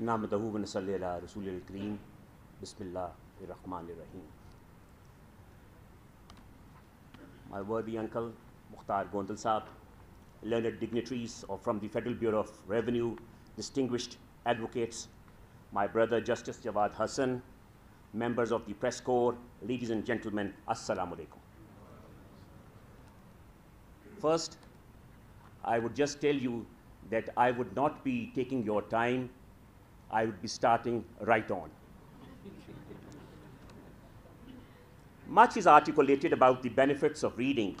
नामदहू व नसल्ली अला रसूलिल करीम बिस्मिल्लाहिर्रहमानिर्रहीम. My worthy uncle Mukhtar Gondal Saab, learned dignitaries from the Federal Bureau of Revenue, distinguished advocates, my brother Justice Jawad Hassan, members of the press corps, ladies and gentlemen, Assalamu alaikum. First, I would just tell you that I would not be taking your time. I would be starting right on. Much is articulated about the benefits of reading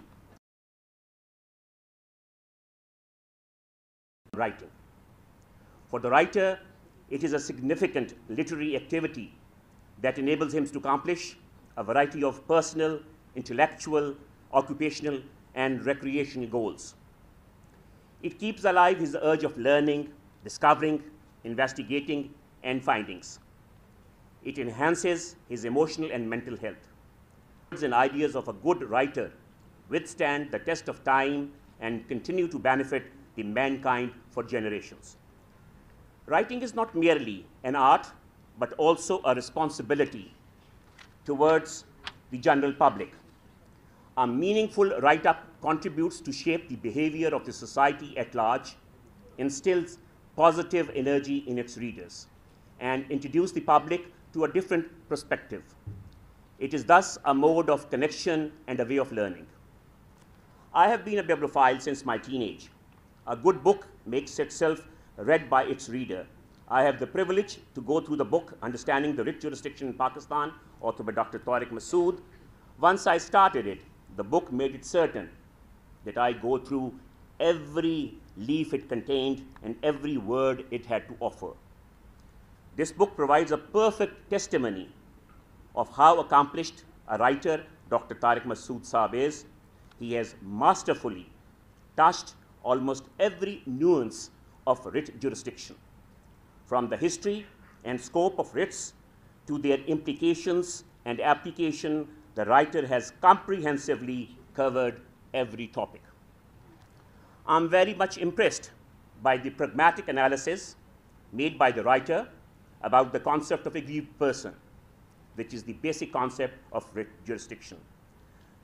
and writing. For the writer, it is a significant literary activity that enables him to accomplish a variety of personal, intellectual, occupational, and recreational goals. It keeps alive his urge of learning, discovering, investigating, and findings. It enhances his emotional and mental health. Words and ideas of a good writer withstand the test of time and continue to benefit the mankind for generations. Writing is not merely an art, but also a responsibility towards the general public. A meaningful write-up contributes to shape the behavior of the society at large, instills positive energy in its readers, and introduces the public to a different perspective. It is thus a mode of connection and a way of learning. I have been a bibliophile since my teenage. A good book makes itself read by its reader. I have the privilege to go through the book, Understanding the Writ Jurisdiction in Pakistan, authored by Dr. Tariq Masood. Once I started it, the book made it certain that I go through every leaf it contained and every word it had to offer. This book provides a perfect testimony of how accomplished a writer Dr. Tariq Masood Saab is. He has masterfully touched almost every nuance of writ jurisdiction, from the history and scope of writs to their implications and application. The writer has comprehensively covered every topic. I'm very much impressed by the pragmatic analysis made by the writer about the concept of aggrieved person, which is the basic concept of writ jurisdiction,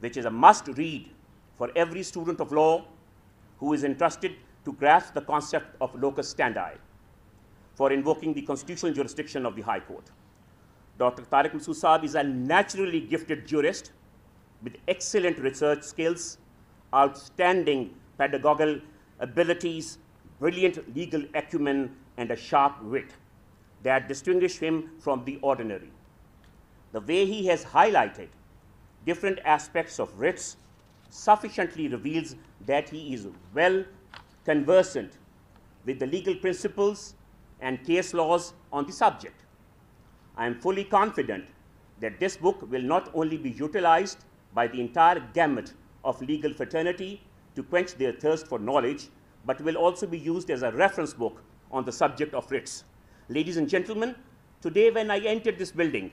which is a must read for every student of law who is entrusted to grasp the concept of locus standi for invoking the constitutional jurisdiction of the High Court. Dr. Tariq Masood Saab is a naturally gifted jurist with excellent research skills, outstanding pedagogical abilities, brilliant legal acumen, and a sharp wit that distinguish him from the ordinary. The way he has highlighted different aspects of writs sufficiently reveals that he is well conversant with the legal principles and case laws on the subject. I am fully confident that this book will not only be utilized by the entire gamut of legal fraternity to quench their thirst for knowledge, but will also be used as a reference book on the subject of writs. Ladies and gentlemen, today when I entered this building,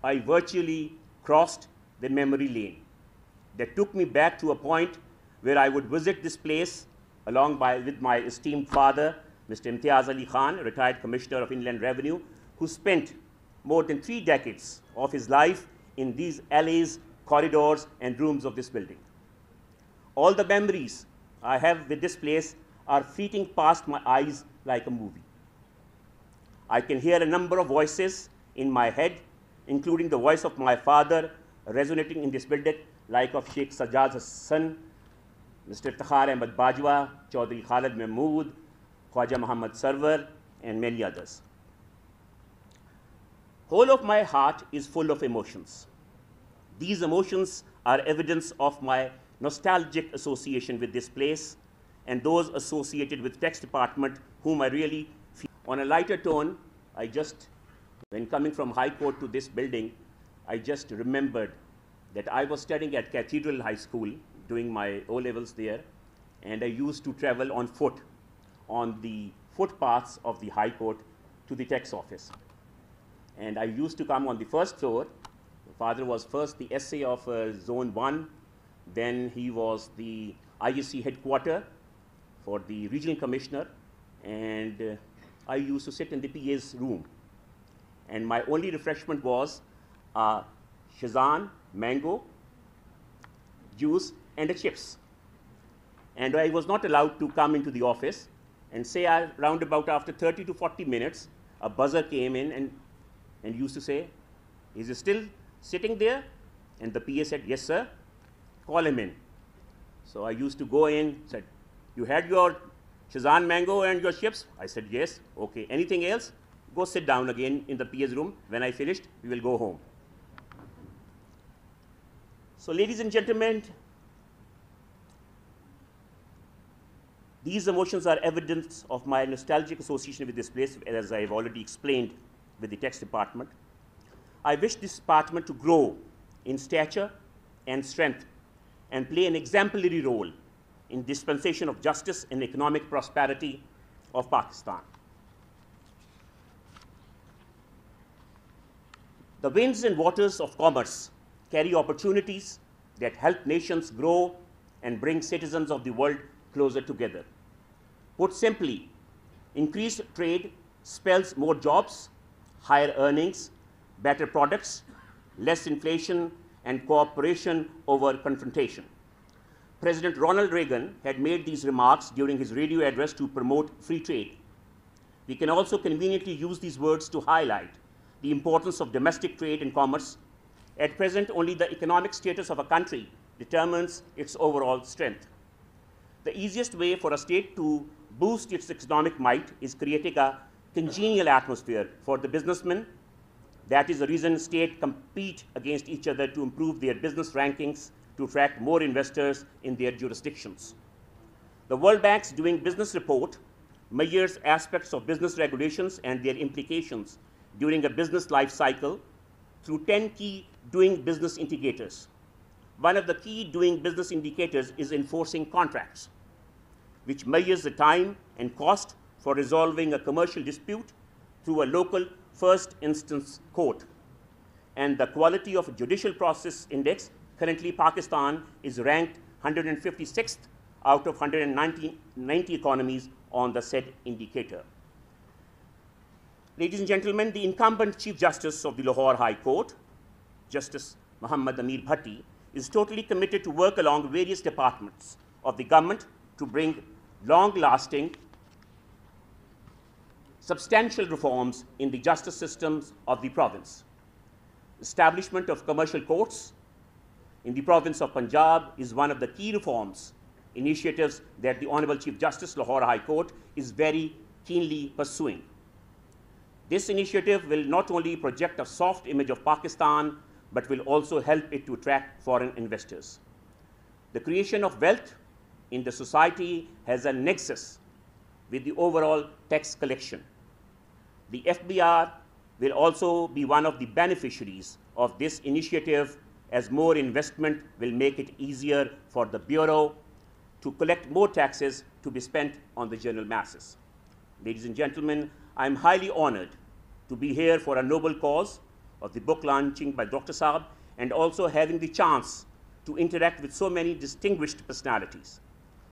I virtually crossed the memory lane that took me back to a point where I would visit this place with my esteemed father, Mr. Imtiaz Ali Khan, retired Commissioner of Inland Revenue, who spent more than 3 decades of his life in these alleys, corridors, and rooms of this building. All the memories I have with this place are fleeting past my eyes like a movie. I can hear a number of voices in my head, including the voice of my father resonating in this building, like of Sheikh Sajjad Hassan, Mr. Takhar Ahmed Bajwa, Chaudhry Khalid Mahmood, Khwaja Muhammad Sarwar, and many others. Whole of my heart is full of emotions. These emotions are evidence of my nostalgic association with this place and those associated with text department whom I really feel. On a lighter tone, when coming from High Court to this building, I just remembered that I was studying at Cathedral High School, doing my O-levels there, and I used to travel on foot on the footpaths of the High Court to the tax office. And I used to come on the first floor. My father was first the SA of Zone 1, then he was the ISC headquarter for the regional commissioner, and I used to sit in the PA's room, and my only refreshment was Shazan, mango, juice, and chips. And I was not allowed to come into the office, and say round about after 30 to 40 minutes, a buzzer came in and used to say, "Is he still sitting there?" And the PA said, "Yes, sir, call him in." So I used to go in, said, "You had your Shazan mango and your chips?" I said, "Yes." "Okay, anything else?" "Go sit down again in the PA's room. When I finished, we will go home." So ladies and gentlemen, these emotions are evidence of my nostalgic association with this place, as I have already explained with the tax department. I wish this department to grow in stature and strength and play an exemplary role in dispensation of justice and economic prosperity of Pakistan. The winds and waters of commerce carry opportunities that help nations grow and bring citizens of the world closer together. Put simply, increased trade spells more jobs, higher earnings, better products, less inflation, and cooperation over confrontation. President Ronald Reagan had made these remarks during his radio address to promote free trade. We can also conveniently use these words to highlight the importance of domestic trade and commerce. At present, only the economic status of a country determines its overall strength. The easiest way for a state to boost its economic might is creating a congenial atmosphere for the businessmen. That is the reason states compete against each other to improve their business rankings, to attract more investors in their jurisdictions. The World Bank's Doing Business report measures aspects of business regulations and their implications during a business life cycle through 10 key doing business indicators. One of the key doing business indicators is enforcing contracts, which measures the time and cost for resolving a commercial dispute through a local first instance court. And the quality of judicial process index, currently Pakistan is ranked 156th out of 190 economies on the said indicator. Ladies and gentlemen, the incumbent Chief Justice of the Lahore High Court, Justice Muhammad Amir Bhatti, is totally committed to work along various departments of the government to bring long-lasting, substantial reforms in the justice systems of the province. Establishment of commercial courts in the province of Punjab is one of the key reforms initiatives that the Honorable Chief Justice Lahore High Court is very keenly pursuing. This initiative will not only project a soft image of Pakistan, but will also help it to attract foreign investors. The creation of wealth in the society has a nexus with the overall tax collection. The FBR will also be one of the beneficiaries of this initiative, as more investment will make it easier for the Bureau to collect more taxes to be spent on the general masses. Ladies and gentlemen, I am highly honored to be here for a noble cause of the book launching by Dr. Saab, and also having the chance to interact with so many distinguished personalities.